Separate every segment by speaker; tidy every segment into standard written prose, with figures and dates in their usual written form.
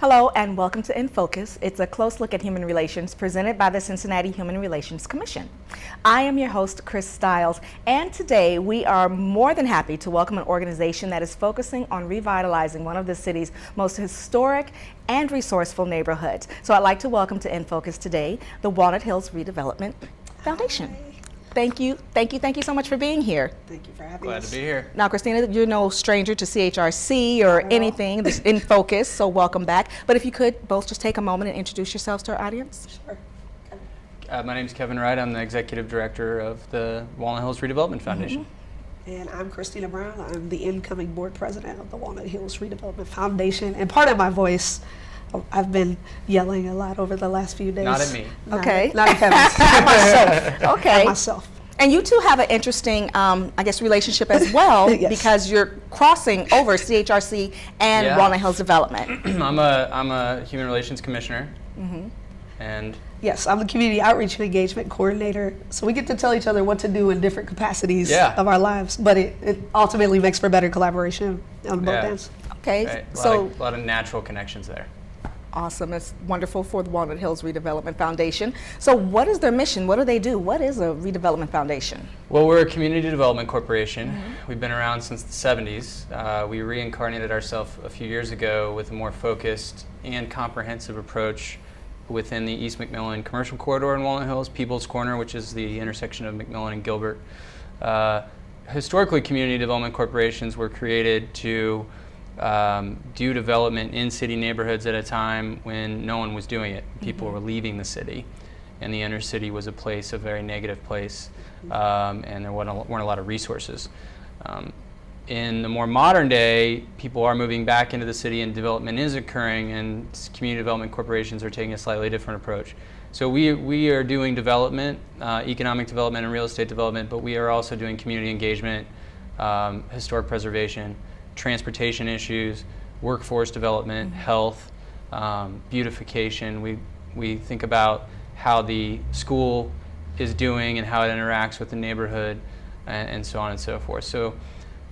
Speaker 1: Hello and welcome to InFocus. It's a close look at human relations presented by the Cincinnati Human Relations Commission. I am your host, Chris Stiles, and today we are more than happy to welcome an organization that is focusing on revitalizing one of the city's most historic and resourceful neighborhoods. So I'd like to welcome to InFocus today the Walnut Hills Redevelopment Foundation.
Speaker 2: Hi.
Speaker 1: Thank you so much for being here.
Speaker 2: Thank you for having
Speaker 3: Glad
Speaker 2: us.
Speaker 3: to be here.
Speaker 1: Now, Christina, you're no stranger to CHRC or anything that's in focus, so welcome back. But if you could both just take a moment and introduce yourselves to our audience.
Speaker 2: Sure.
Speaker 3: My name is Kevin Wright. I'm the executive director of the Walnut Hills Redevelopment Foundation.
Speaker 2: And I'm Christina Brown. I'm the incoming board president of the Walnut Hills Redevelopment Foundation. And part of my voice, I've been yelling a lot over the last few days.
Speaker 3: Not at me.
Speaker 1: Okay.
Speaker 2: Not at Kevin. At myself.
Speaker 1: Okay.
Speaker 2: At myself.
Speaker 1: And you two have an interesting, relationship as well,
Speaker 2: Yes.
Speaker 1: because you're crossing over CHRC and
Speaker 3: Yeah.
Speaker 1: Walnut Hills Development.
Speaker 3: I'm a human relations commissioner, and
Speaker 2: Yes, I'm the community outreach and engagement coordinator. So we get to tell each other what to do in different capacities
Speaker 3: Yeah.
Speaker 2: of our lives. But it ultimately makes for better collaboration on both
Speaker 3: Yeah.
Speaker 2: ends.
Speaker 1: Okay,
Speaker 3: right,
Speaker 1: so
Speaker 3: a lot of natural connections there.
Speaker 1: awesome. It's wonderful for the Walnut Hills Redevelopment Foundation. So what is their mission? What do they do? What is a redevelopment foundation?
Speaker 3: Well, we're a community development corporation. We've been around since the 70s. We reincarnated ourselves a few years ago with a more focused and comprehensive approach within the East McMillan Commercial Corridor in Walnut Hills, People's Corner, which is the intersection of McMillan and Gilbert. Historically, community development corporations were created to do development in city neighborhoods at a time when no one was doing it. People were leaving the city, and the inner city was a very negative place, and there weren't a lot of resources. In the more modern day, people are moving back into the city and development is occurring, and community development corporations are taking a slightly different approach. So we are doing development, economic development and real estate development, but we are also doing community engagement, historic preservation, transportation issues, workforce development, health, beautification. We think about how the school is doing and how it interacts with the neighborhood, and so on and so forth. So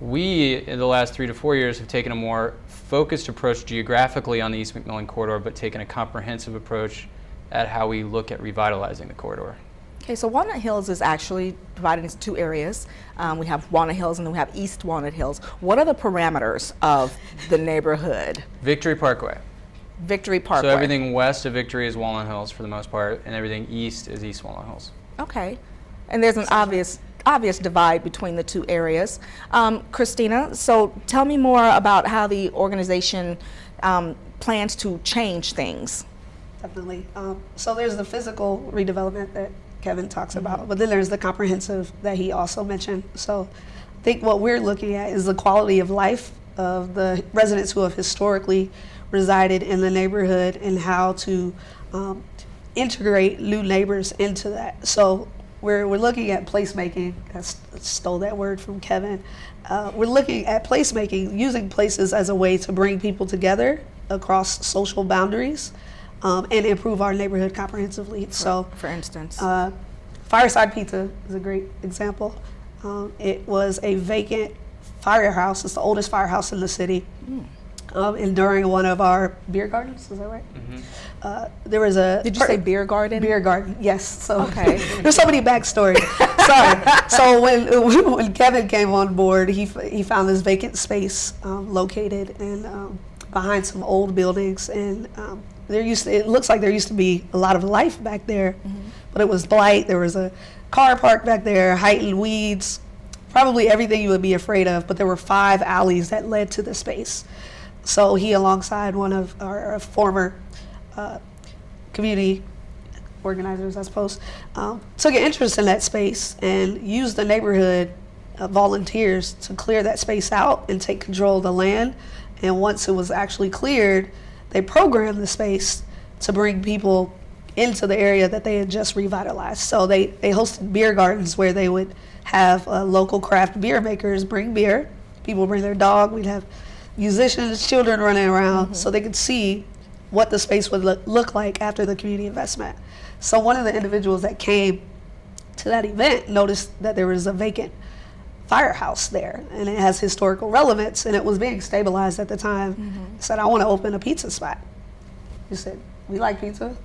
Speaker 3: we, in the last 3 to 4 years, have taken a more focused approach geographically on the East McMillan corridor, but taken a comprehensive approach at how we look at revitalizing the corridor.
Speaker 1: Okay, so Walnut Hills is actually divided into two areas. We have Walnut Hills and then we have East Walnut Hills. What are the parameters of the neighborhood?
Speaker 3: Victory Parkway.
Speaker 1: Victory Parkway.
Speaker 3: So everything west of Victory is Walnut Hills for the most part, and everything east is East Walnut Hills.
Speaker 1: Okay, and there's an obvious divide between the two areas. Christina, so tell me more about how the organization plans to change things.
Speaker 2: Definitely. So there's the physical redevelopment that Kevin talks about, but then there's the comprehensive that he also mentioned. So I think what we're looking at is the quality of life of the residents who have historically resided in the neighborhood and how to integrate new neighbors into that. So we're looking at placemaking. I stole that word from Kevin. We're looking at placemaking, using places as a way to bring people together across social boundaries, and improve our neighborhood comprehensively. So,
Speaker 1: for instance,
Speaker 2: Fireside Pizza is a great example. It was a vacant firehouse. It's the oldest firehouse in the city. And during one of our beer gardens, is that right? There was a.
Speaker 1: Did you say beer garden?
Speaker 2: Beer garden, yes. So
Speaker 1: okay.
Speaker 2: There's so many backstories. Sorry. So when Kevin came on board, he found this vacant space located in behind some old buildings, and it looks like there used to be a lot of life back there, but it was blight. There was a car parked back there, heightened weeds, probably everything you would be afraid of, but there were 5 alleys that led to the space. So he, alongside one of our former community organizers, I suppose, took an interest in that space and used the neighborhood volunteers to clear that space out and take control of the land. And once it was actually cleared, they programmed the space to bring people into the area that they had just revitalized. So they hosted beer gardens where they would have local craft beer makers bring beer. People would bring their dog. We'd have musicians, children running around, so they could see what the space would look like after the community investment. So one of the individuals that came to that event noticed that there was a vacant firehouse there, and it has historical relevance, and it was being stabilized at the time. Said, I want to open a pizza spot. We said, we like pizza.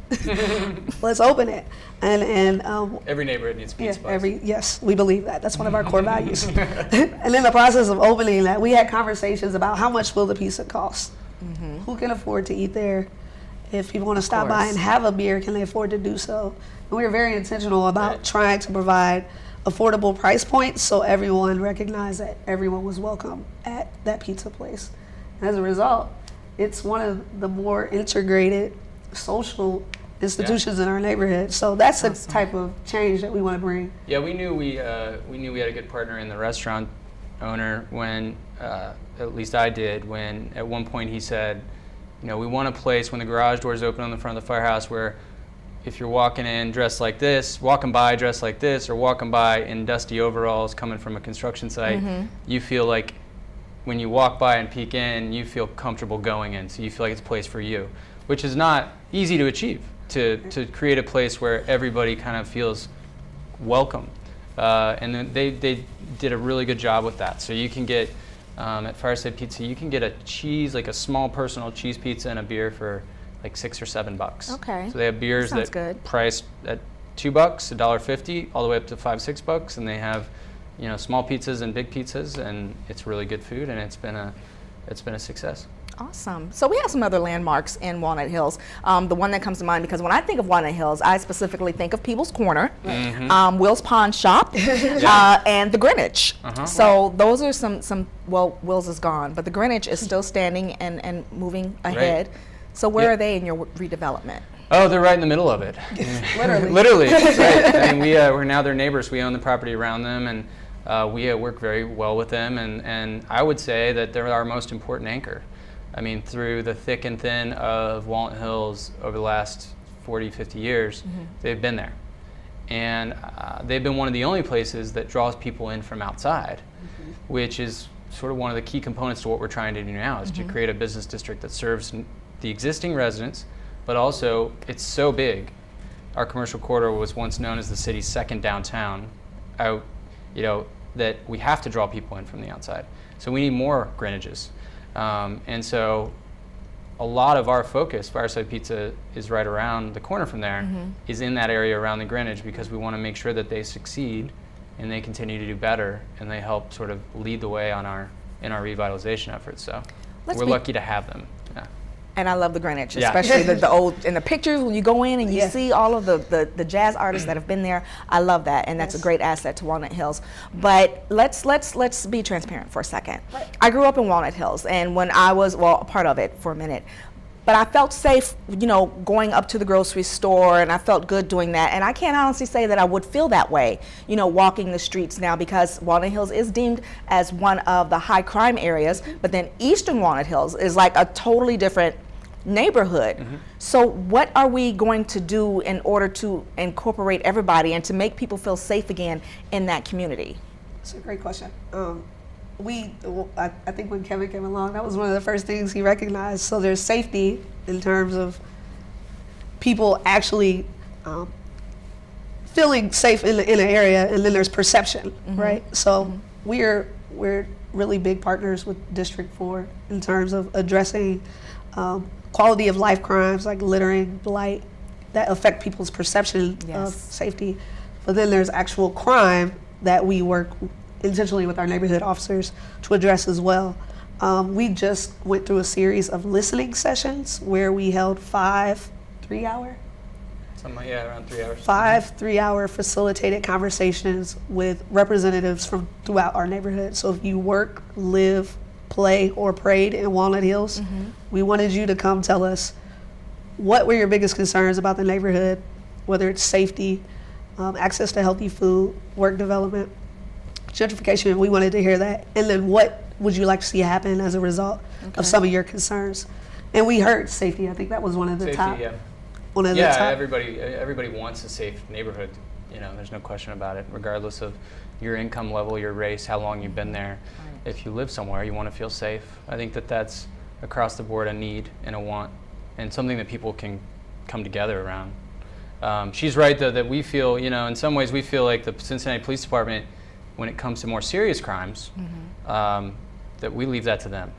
Speaker 2: Let's open it. And
Speaker 3: Every neighborhood needs pizza spots.
Speaker 2: yes, we believe that. That's one of our core values. And in the process of opening that, we had conversations about how much will the pizza cost? Who can afford to eat there? If people want to stop by and have a beer, can they afford to do so? And we were very intentional about trying to provide affordable price points so everyone recognized that everyone was welcome at that pizza place. And as a result, it's one of the more integrated social institutions in our neighborhood. So that's the type of change that we want to bring.
Speaker 3: Yeah, we knew we had a good partner in the restaurant owner when, at least I did, when at one point he said, you know, we want a place when the garage doors open on the front of the firehouse where if you're walking in dressed like this, walking by dressed like this, or walking by in dusty overalls coming from a construction site, you feel like when you walk by and peek in, you feel comfortable going in. So you feel like it's a place for you, which is not easy to achieve, to create a place where everybody kind of feels welcome. And then they did a really good job with that. So you can get, at Fireside Pizza, you can get a cheese, like a small personal cheese pizza and a beer for like $6 or $7.
Speaker 1: Okay.
Speaker 3: So they have beers that priced at $2, $1.50, all the way up to $5, $6, and they have, you know, small pizzas and big pizzas, and it's really good food, and it's been a success.
Speaker 1: Awesome. So we have some other landmarks in Walnut Hills. The one that comes to mind, because when I think of Walnut Hills, I specifically think of People's Corner, Will's Pawn Shop, and the Greenwich. So those are some. Well, Will's is gone, but the Greenwich is still standing and moving ahead.
Speaker 3: Right.
Speaker 1: So where are they in your redevelopment?
Speaker 3: Oh, they're right in the middle of it. Literally. Right. I mean, we're now their neighbors. We own the property around them, and we work very well with them. And I would say that they're our most important anchor. I mean, through the thick and thin of Walnut Hills over the last 40, 50 years, they've been there. And they've been one of the only places that draws people in from outside, which is sort of one of the key components to what we're trying to do now, is to create a business district that serves the existing residents, but also it's so big. Our commercial corridor was once known as the city's second downtown, you know, that we have to draw people in from the outside. So we need more Greenwiches. And so a lot of our focus, Fireside Pizza is right around the corner from there, is in that area around the Greenwich, because we want to make sure that they succeed and they continue to do better, and they help sort of lead the way in our revitalization efforts. So we're lucky to have them. Yeah.
Speaker 1: And I love the Greenwich, especially the old, in the pictures when you go in and you see all of the jazz artists that have been there. I love that, and that's a great asset to Walnut Hills. But let's be transparent for a second. Right. I grew up in Walnut Hills, and when I was, well, a part of it for a minute, but I felt safe, you know, going up to the grocery store, and I felt good doing that. And I can't honestly say that I would feel that way, you know, walking the streets now, because Walnut Hills is deemed as one of the high crime areas, but then Eastern Walnut Hills is like a totally different neighborhood. So what are we going to do in order to incorporate everybody and to make people feel safe again in that community?
Speaker 2: That's a great question. I think when Kevin came along, that was one of the first things he recognized. So there's safety in terms of people actually feeling safe in an area, and then there's perception, right? So we're really big partners with District 4 in terms of addressing quality of life crimes like littering, blight, that affect people's perception of safety. But then there's actual crime that we work intentionally with our neighborhood officers to address as well. We just went through a series of listening sessions where we held 5 3-hour?
Speaker 3: Around 3 hours.
Speaker 2: 5 3-hour facilitated conversations with representatives from throughout our neighborhood. So if you work, live, play, or prayed in Walnut Hills, we wanted you to come tell us what were your biggest concerns about the neighborhood, whether it's safety, access to healthy food, work development, gentrification. We wanted to hear that. And then what would you like to see happen as a result of some of your concerns? And we heard safety. I think that was one of the top. One of the top.
Speaker 3: Everybody wants a safe neighborhood. You know, there's no question about it, regardless of your income level, your race, how long you've been there. If you live somewhere, you want to feel safe. I think that that's across the board a need and a want, and something that people can come together around. She's right, though, that we feel, you know, in some ways we feel like the Cincinnati Police Department, when it comes to more serious crimes, that we leave that to them.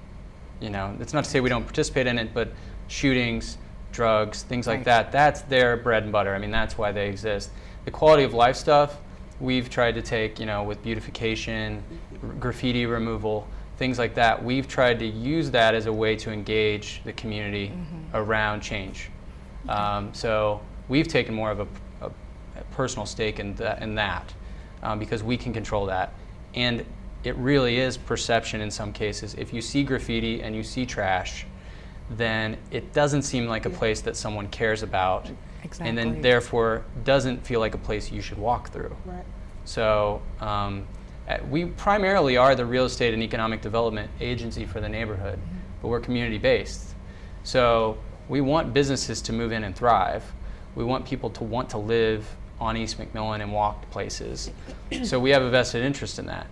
Speaker 3: You know, it's not to say we don't participate in it, but shootings, drugs, things like
Speaker 1: Right.
Speaker 3: that. That's their bread and butter. I mean, that's why they exist. The quality of life stuff, we've tried to take, with beautification, graffiti removal, things like that. We've tried to use that as a way to engage the community around change. So we've taken more of a personal stake in that because we can control that. And it really is perception in some cases. If you see graffiti and you see trash, then it doesn't seem like a place that someone cares about,
Speaker 1: Exactly.
Speaker 3: and then therefore doesn't feel like a place you should walk through.
Speaker 2: Right.
Speaker 3: So we primarily are the real estate and economic development agency for the neighborhood, but we're community based. So we want businesses to move in and thrive. We want people to want to live on East McMillan and walk places. So we have a vested interest in that.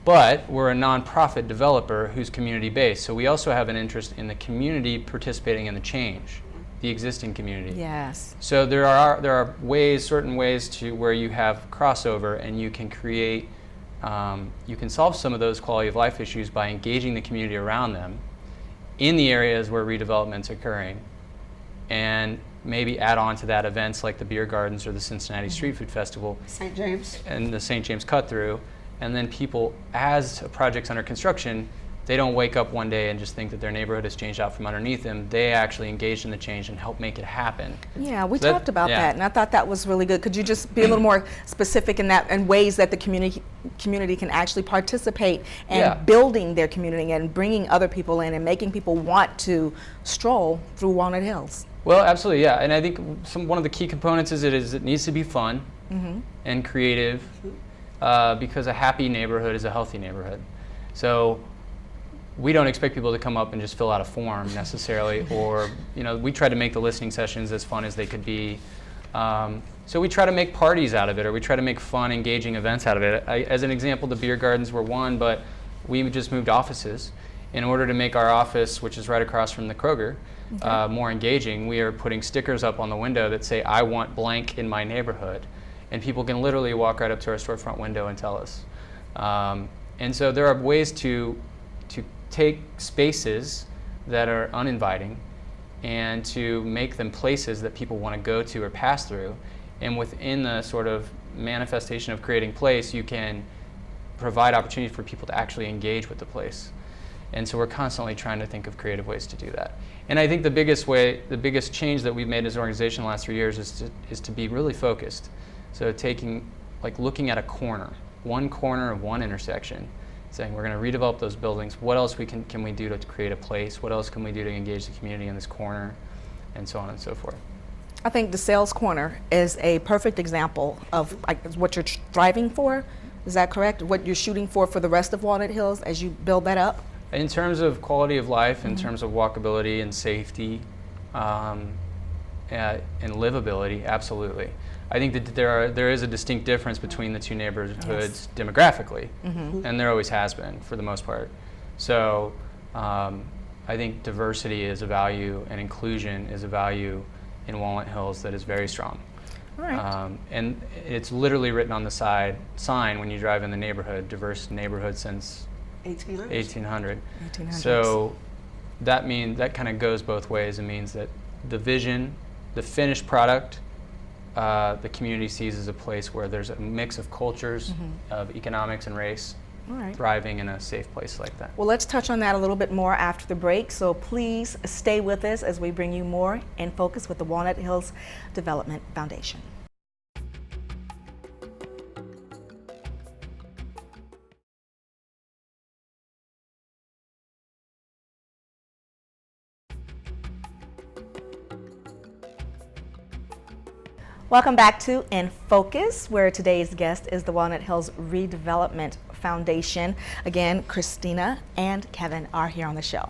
Speaker 3: But we're a nonprofit developer who's community based. So we also have an interest in the community participating in the change, the existing community.
Speaker 1: Yes.
Speaker 3: So there are ways, certain ways to where you have crossover, and you can create, you can solve some of those quality of life issues by engaging the community around them in the areas where redevelopment's occurring, and maybe add on to that events like the beer gardens or the Cincinnati Street Food Festival
Speaker 2: St. James.
Speaker 3: and the St. James Cut Through. And then people, as a project's under construction, they don't wake up one day and just think that their neighborhood has changed out from underneath them. They actually engage in the change and help make it happen.
Speaker 1: Yeah, we
Speaker 3: So that-
Speaker 1: talked about
Speaker 3: yeah.
Speaker 1: that, and I thought that was really good. Could you just be a little more specific in that, and ways that the community can actually participate in
Speaker 3: Yeah.
Speaker 1: building their community and bringing other people in and making people want to stroll through Walnut Hills?
Speaker 3: Well, absolutely, yeah. And I think one of the key components is it needs to be fun and creative, because a happy neighborhood is a healthy neighborhood. So we don't expect people to come up and just fill out a form necessarily, or we try to make the listening sessions as fun as they could be. So we try to make parties out of it, or we try to make fun, engaging events out of it. As an example, the beer gardens were one, but we just moved offices. In order to make our office, which is right across from the Kroger, more engaging, we are putting stickers up on the window that say, "I want blank in my neighborhood." And people can literally walk right up to our storefront window and tell us. And so there are ways to take spaces that are uninviting and to make them places that people want to go to or pass through. And within the sort of manifestation of creating place, you can provide opportunities for people to actually engage with the place. And so we're constantly trying to think of creative ways to do that. And I think the biggest change that we've made as an organization in the last 3 years is to be really focused. So looking at one corner of one intersection, saying we're going to redevelop those buildings. What else can we do to create a place? What else can we do to engage the community in this corner? And so on and so forth.
Speaker 1: I think the sales corner is a perfect example of what you're striving for. Is that correct? What you're shooting for the rest of Walnut Hills as you build that up?
Speaker 3: In terms of quality of life, in terms of walkability and safety, and livability, absolutely. I think that there is a distinct difference between the two neighborhoods demographically, and there always has been for the most part. So I think diversity is a value, and inclusion is a value in Walnut Hills that is very strong.
Speaker 1: All right.
Speaker 3: And it's literally written on the sign when you drive in the neighborhood, diverse neighborhood since 1800. So that kind of goes both ways. It means that the vision, the finished product, the community sees as a place where there's a mix of cultures, of economics and race,
Speaker 1: All right.
Speaker 3: thriving in a safe place like that.
Speaker 1: Well, let's touch on that a little bit more after the break. So please stay with us as we bring you more in focus with the Walnut Hills Development Foundation. Welcome back to In Focus, where today's guest is the Walnut Hills Redevelopment Foundation. Again, Christina and Kevin are here on the show.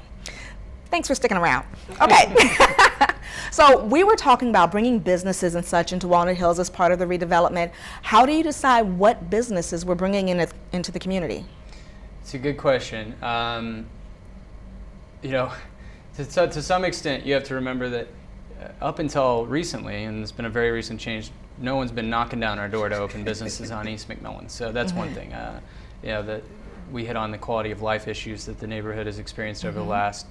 Speaker 1: Thanks for sticking around. Okay. So we were talking about bringing businesses and such into Walnut Hills as part of the redevelopment. How do you decide what businesses we're bringing into the community?
Speaker 3: It's a good question. To some extent, you have to remember that up until recently, and it's been a very recent change, no one's been knocking down our door to open businesses on East McMillan. So that's one thing. That we hit on the quality of life issues that the neighborhood has experienced over the last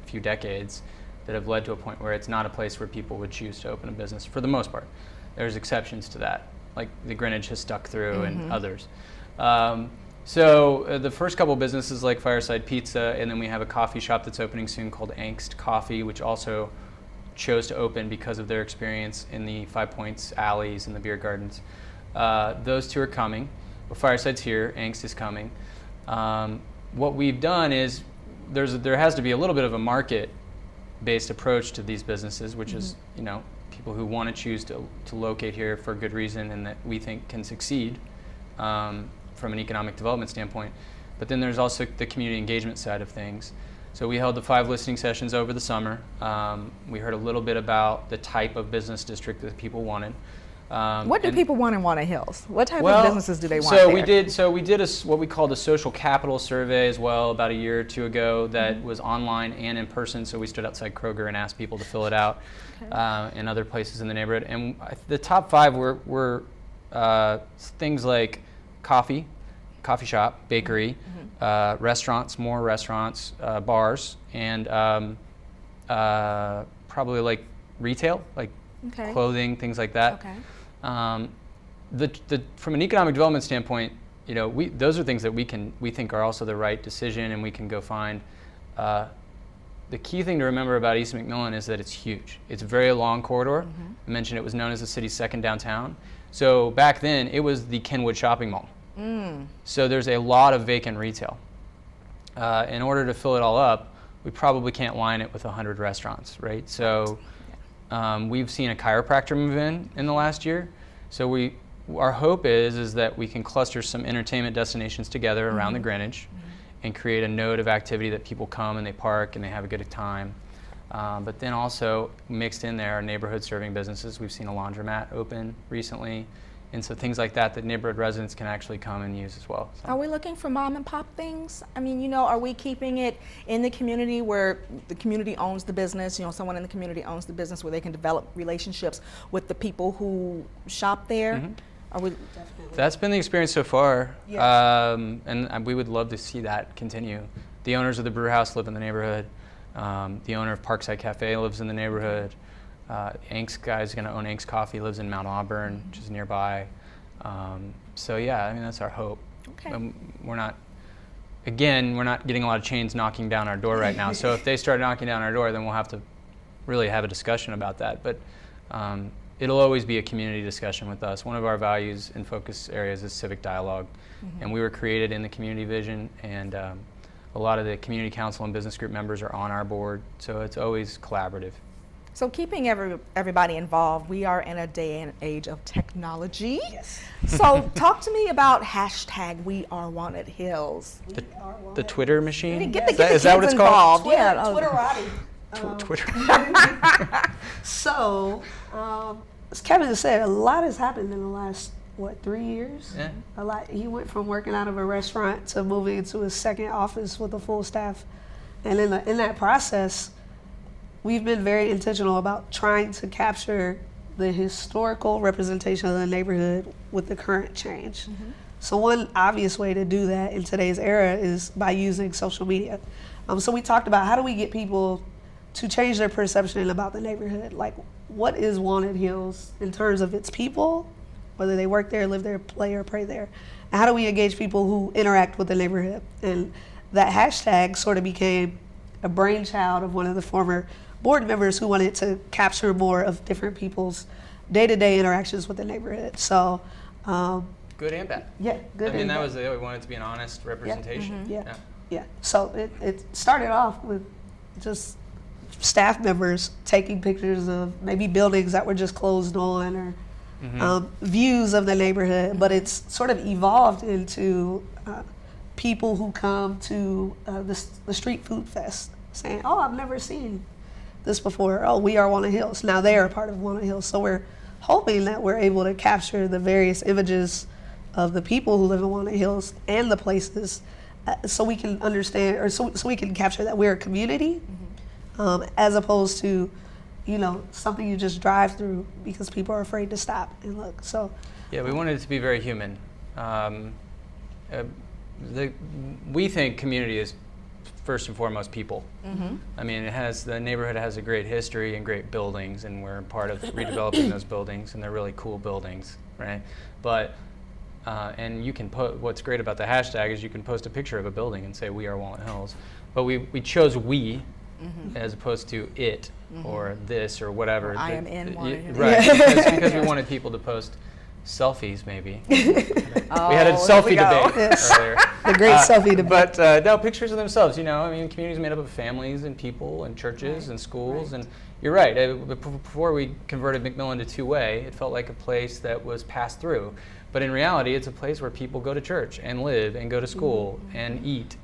Speaker 3: few decades. that have led to a point where it's not a place where people would choose to open a business for the most part. There's exceptions to that, like the Greenwich has stuck through and others. So the first couple businesses like Fireside Pizza, and then we have a coffee shop that's opening soon called Angst Coffee, which also chose to open because of their experience in the Five Points alleys and the beer gardens. Those two are coming. Well, Fireside's here, Angst is coming. What we've done is there has to be a little bit of a market-based approach to these businesses, which is, people who want to choose to locate here for a good reason and that we think can succeed from an economic development standpoint. But then there's also the community engagement side of things. So we held the 5 listening sessions over the summer. We heard a little bit about the type of business district that people wanted.
Speaker 1: What do people want in Walnut Hills? What type of businesses do they want
Speaker 3: there? We did what we called a social capital survey as well about a year or two ago that was online and in person. So we stood outside Kroger and asked people to fill it out, and other places in the neighborhood. And the top 5 were things like coffee shop, bakery, restaurants, more restaurants, bars, and probably like retail, like clothing, things like that. From an economic development standpoint, those are things that we think are also the right decision, and we can go find. The key thing to remember about East McMillan is that it's huge. It's a very long corridor. I mentioned it was known as the city's second downtown. So back then, it was the Kenwood shopping mall. So there's a lot of vacant retail. In order to fill it all up, we probably can't line it with 100 restaurants, right? So we've seen a chiropractor move in the last year. So our hope is that we can cluster some entertainment destinations together around the Greenwich and create a node of activity that people come and they park and they have a good time. But then also mixed in there are neighborhood serving businesses. We've seen a laundromat open recently. And so things like that neighborhood residents can actually come and use as well. So.
Speaker 1: Are we looking for mom and pop things? I mean, are we keeping it in the community where the community owns the business, someone in the community owns the business where they can develop relationships with the people who shop there? Are we? Definitely.
Speaker 3: That's been the experience so far.
Speaker 1: Yes.
Speaker 3: And we would love to see that continue. The owners of the brew house live in the neighborhood. The owner of Parkside Cafe lives in the neighborhood. Angst guy is going to own Angst Coffee, lives in Mount Auburn, which is nearby. So yeah, that's our hope.
Speaker 1: Okay.
Speaker 3: We're not getting a lot of chains knocking down our door right now. So if they start knocking down our door, then we'll have to really have a discussion about that. But it'll always be a community discussion with us. One of our values in focus areas is civic dialogue, and we were created in the community vision, and a lot of the community council and business group members are on our board, so it's always collaborative.
Speaker 1: So keeping everybody involved, we are in a day and age of technology.
Speaker 2: Yes.
Speaker 1: So talk to me about hashtag We Are Walnut Hills.
Speaker 3: The Twitter machine?
Speaker 1: Is that what it's called?
Speaker 2: Twitterati.
Speaker 3: Twitter.
Speaker 2: So, as Kevin has said, a lot has happened in the last, 3 years?
Speaker 3: Yeah.
Speaker 2: A lot. He went from working out of a restaurant to moving into his second office with a full staff. And in that process, we've been very intentional about trying to capture the historical representation of the neighborhood with the current change. So one obvious way to do that in today's era is by using social media. So we talked about how do we get people to change their perception about the neighborhood? Like, what is Walnut Hills in terms of its people, whether they work there, live there, play or pray there? And how do we engage people who interact with the neighborhood? And that hashtag sort of became a brainchild of one of the former board members who wanted to capture more of different people's day-to-day interactions with the neighborhood. So,
Speaker 3: good and bad.
Speaker 2: Yeah, good.
Speaker 3: that was we wanted to be an honest representation.
Speaker 2: Yeah. So it started off with just staff members taking pictures of maybe buildings that were just closed on or views of the neighborhood, but it's sort of evolved into people who come to the street food fest saying, "Oh, I've never seen this before. Oh, we are Walnut Hills." Now they are part of Walnut Hills. So we're hoping that we're able to capture the various images of the people who live in Walnut Hills and the places so we can understand, or so we can capture that we're a community as opposed to, something you just drive through because people are afraid to stop and look. So
Speaker 3: yeah, we wanted it to be very human. We think community is first and foremost people. I mean, the neighborhood has a great history and great buildings, and we're part of redeveloping those buildings, and they're really cool buildings, right? But and you can put, what's great about the hashtag is you can post a picture of a building and say we are Walnut Hills, but we chose we as opposed to it or this or whatever.
Speaker 1: Or I am in Walnut Hills.
Speaker 3: Right, because we wanted people to post selfies maybe. We had a selfie debate earlier.
Speaker 2: The great selfie debate.
Speaker 3: But no, pictures of themselves, you know, I mean, communities made up of families and people and churches and schools, and you're right, before we converted McMillan to two-way, it felt like a place that was passed through. But in reality, it's a place where people go to church and live and go to school and eat,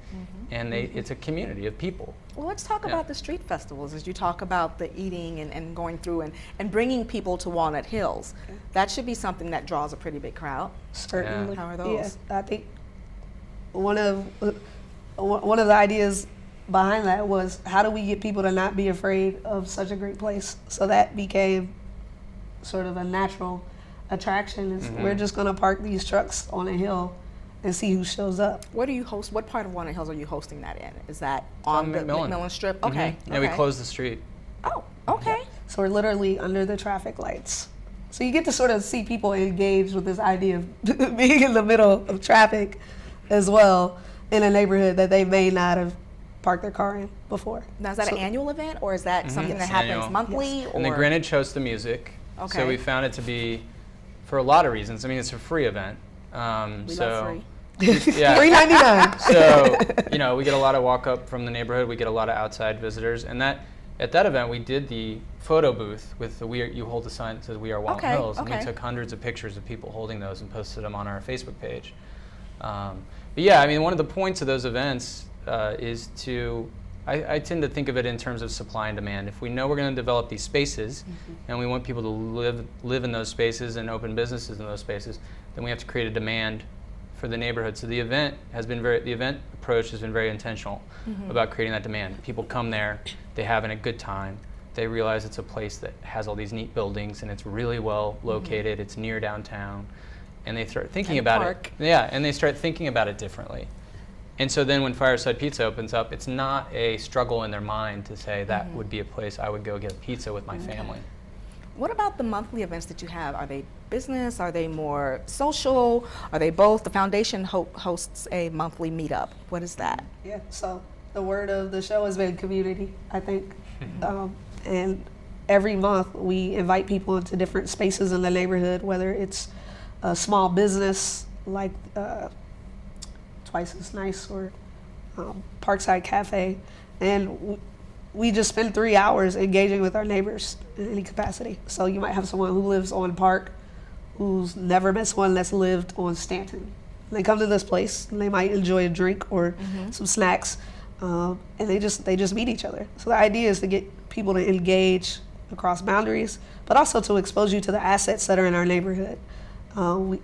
Speaker 3: and it's a community of people.
Speaker 1: Well, let's talk about the street festivals as you talk about the eating and going through and bringing people to Walnut Hills. That should be something that draws a pretty big crowd.
Speaker 2: Certainly.
Speaker 1: How are those?
Speaker 2: Yeah, I think one of the ideas behind that was, how do we get people to not be afraid of such a great place? So that became sort of a natural attraction. Is we're just going to park these trucks on a hill and see who shows up.
Speaker 1: What do you host? What part of Walnut Hills are you hosting that in? Is that on the
Speaker 3: McMillan.
Speaker 1: McMillan Strip? Okay.
Speaker 3: Yeah, we closed the street.
Speaker 1: Oh, okay.
Speaker 2: So we're literally under the traffic lights. So you get to sort of see people engage with this idea of being in the middle of traffic as well in a neighborhood that they may not have parked their car in before.
Speaker 1: Now, is that an annual event, or is that something that happens
Speaker 3: Annual.
Speaker 1: monthly?
Speaker 3: And then Greenwich hosts the music.
Speaker 1: Okay.
Speaker 3: So we found it to be, for a lot of reasons, I mean, it's a free event.
Speaker 1: We love free.
Speaker 3: Yeah.
Speaker 2: $3.99.
Speaker 3: So, you know, we get a lot of walk up from the neighborhood. We get a lot of outside visitors. And at that event, we did the photo booth with you hold the sign that says we are Walnut Hills. And we took hundreds of pictures of people holding those and posted them on our Facebook page. But yeah, I mean, one of the points of those events is to, I tend to think of it in terms of supply and demand. If we know we're going to develop these spaces and we want people to live in those spaces and open businesses in those spaces, then we have to create a demand for the neighborhood. So the event approach has been very intentional about creating that demand. People come there, they having a good time, they realize it's a place that has all these neat buildings and it's really well located, it's near downtown, and they start thinking about it. Yeah, and they start thinking about it differently. And so then when Fireside Pizza opens up, it's not a struggle in their mind to say that would be a place I would go get pizza with my family.
Speaker 1: What about the monthly events that you have? Are they business? Are they more social? Are they both? The foundation hosts a monthly meetup. What is that?
Speaker 2: Yeah, so the word of the show has been community, I think. And every month we invite people into different spaces in the neighborhood, whether it's a small business like Twice as Nice or Parkside Cafe. And we just spend 3 hours engaging with our neighbors in any capacity. So you might have someone who lives on Park who's never met someone that's lived on Stanton. They come to this place and they might enjoy a drink or some snacks, and they just meet each other. So the idea is to get people to engage across boundaries, but also to expose you to the assets that are in our neighborhood.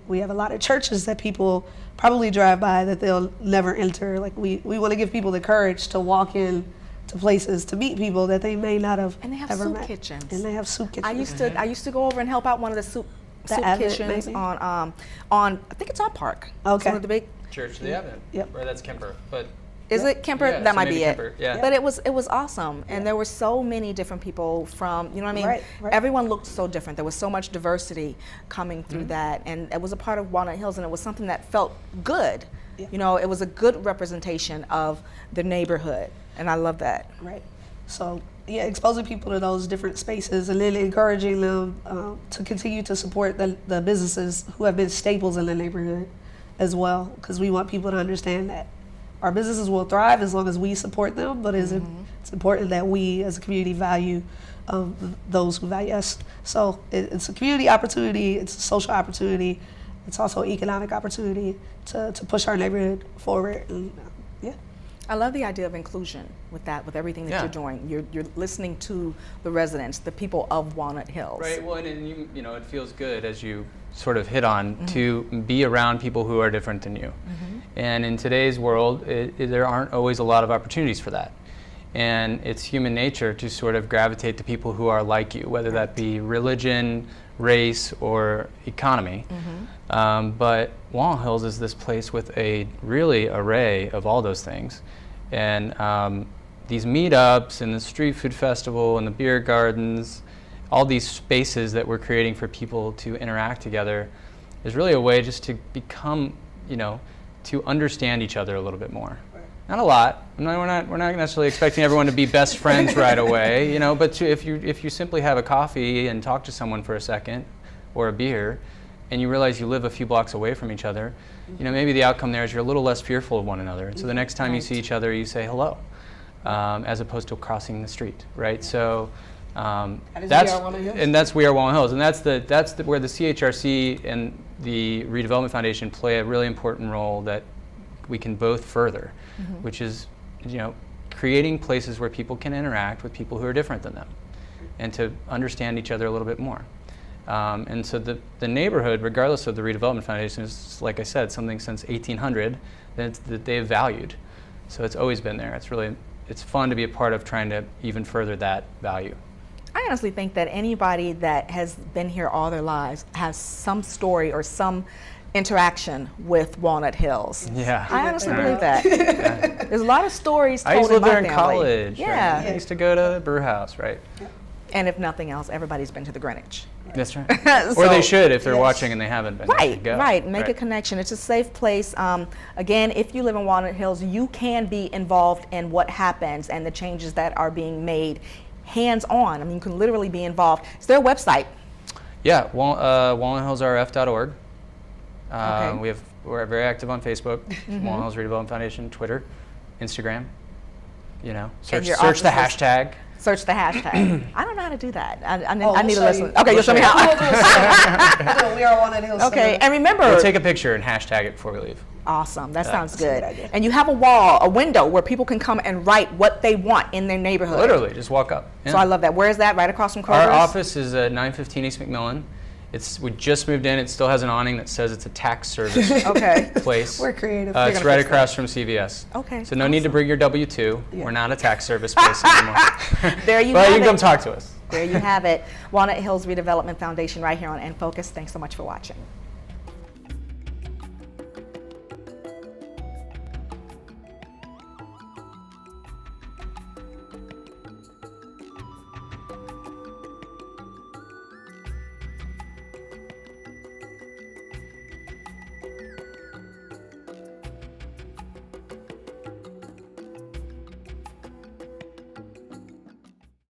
Speaker 2: We have a lot of churches that people probably drive by that they'll never enter. Like we want to give people the courage to walk in to places to meet people that they may not have
Speaker 1: And they have
Speaker 2: ever
Speaker 1: soup
Speaker 2: met.
Speaker 1: kitchens.
Speaker 2: And they have soup kitchens.
Speaker 1: I used to go over and help out one of the soup
Speaker 2: Advent,
Speaker 1: kitchens
Speaker 2: maybe?
Speaker 1: on I think it's on Park. It's
Speaker 2: Okay.
Speaker 1: one of the big.
Speaker 3: Church of the Advent.
Speaker 2: Yep.
Speaker 3: Or that's Kemper. But
Speaker 1: Is it Kemper?
Speaker 3: Yeah,
Speaker 1: That
Speaker 3: so
Speaker 1: might
Speaker 3: maybe
Speaker 1: be
Speaker 3: Kemper,
Speaker 1: it.
Speaker 3: yeah.
Speaker 1: But it was awesome, and there were so many different people from, you know what I mean?
Speaker 2: Right.
Speaker 1: Everyone looked so different. There was so much diversity coming through that, and it was a part of Walnut Hills, and it was something that felt good.
Speaker 2: Yeah.
Speaker 1: You know, it was a good representation of the neighborhood, and I love that.
Speaker 2: Right. So yeah, exposing people to those different spaces and then encouraging them to continue to support the businesses who have been staples in the neighborhood as well, because we want people to understand that our businesses will thrive as long as we support them, but it's important that we as a community value those who value us. So it's a community opportunity, it's a social opportunity, it's also an economic opportunity to push our neighborhood forward. And, yeah.
Speaker 1: I love the idea of inclusion with that, with everything that you're doing. You're listening to the residents, the people of Walnut Hills.
Speaker 3: Right. Well, and you know, it feels good, as you sort of hit on, to be around people who are different than you. And in today's world, there aren't always a lot of opportunities for that. And it's human nature to sort of gravitate to people who are like you, whether that be religion, race, or economy. But Walnut Hills is this place with a really array of all those things. And these meetups and the street food festival and the beer gardens, all these spaces that we're creating for people to interact together is really a way just to become, to understand each other a little bit more. Not a lot. We're not necessarily expecting everyone to be best friends right away, but if you simply have a coffee and talk to someone for a second, or a beer, and you realize you live a few blocks away from each other, maybe the outcome there is you're a little less fearful of one another. And so the next time you see each other, you say hello, as opposed to crossing the street, right? So that's We Are Walnut Hills, and that's where the CHRC and the Redevelopment Foundation play a really important role that we can both further, which is, creating places where people can interact with people who are different than them, and to understand each other a little bit more. And so the neighborhood, regardless of the Redevelopment Foundation, is, like I said, something since 1800 that they've valued. So it's always been there. It's fun to be a part of trying to even further that value.
Speaker 1: I honestly think that anybody that has been here all their lives has some story or some interaction with Walnut Hills.
Speaker 3: Yeah.
Speaker 1: I honestly believe that.
Speaker 3: Yeah.
Speaker 1: There's a lot of stories told
Speaker 3: I used to live
Speaker 1: in my
Speaker 3: there in
Speaker 1: family.
Speaker 3: college.
Speaker 1: Yeah.
Speaker 3: Right? I used to go to the brew house, right?
Speaker 1: And if nothing else, everybody's been to the Greenwich.
Speaker 3: That's right. Or they should if they're watching and they haven't been.
Speaker 1: Right,
Speaker 3: Go.
Speaker 1: right. Make a connection. It's a safe place. Again, if you live in Walnut Hills, you can be involved in what happens and the changes that are being made hands-on. I mean, you can literally be involved. Is there a website?
Speaker 3: Yeah, walnuthillsrf.org.
Speaker 1: Okay.
Speaker 3: We're very active on Facebook, Walnut Hills Redevelopment Foundation, Twitter, Instagram. Search the hashtag.
Speaker 1: Search the hashtag. I don't know how to do that. I
Speaker 2: we'll
Speaker 1: need to
Speaker 2: show
Speaker 1: listen.
Speaker 2: you.
Speaker 1: Okay, you'll show me how.
Speaker 2: We Are Walnut Hills.
Speaker 1: Okay, and remember.
Speaker 3: We'll take a picture and hashtag it before we leave.
Speaker 1: Awesome. That sounds
Speaker 2: That's a
Speaker 1: good.
Speaker 2: good idea.
Speaker 1: And you have a window where people can come and write what they want in their neighborhood.
Speaker 3: Literally, just walk up. Yeah.
Speaker 1: So I love that. Where is that? Right across from Kroger's?
Speaker 3: Our office is at 915 East McMillan. We just moved in. It still has an awning that says it's a tax service
Speaker 1: Okay.
Speaker 3: place.
Speaker 2: We're creative.
Speaker 3: It's right across from CVS.
Speaker 1: Okay.
Speaker 3: So no need to bring your W-2.
Speaker 2: Yeah.
Speaker 3: We're not a tax service place anymore.
Speaker 1: There you
Speaker 3: But
Speaker 1: have
Speaker 3: you can come
Speaker 1: it.
Speaker 3: talk to us.
Speaker 1: There you have it. Walnut Hills Redevelopment Foundation right here on InFocus. Thanks so much for watching.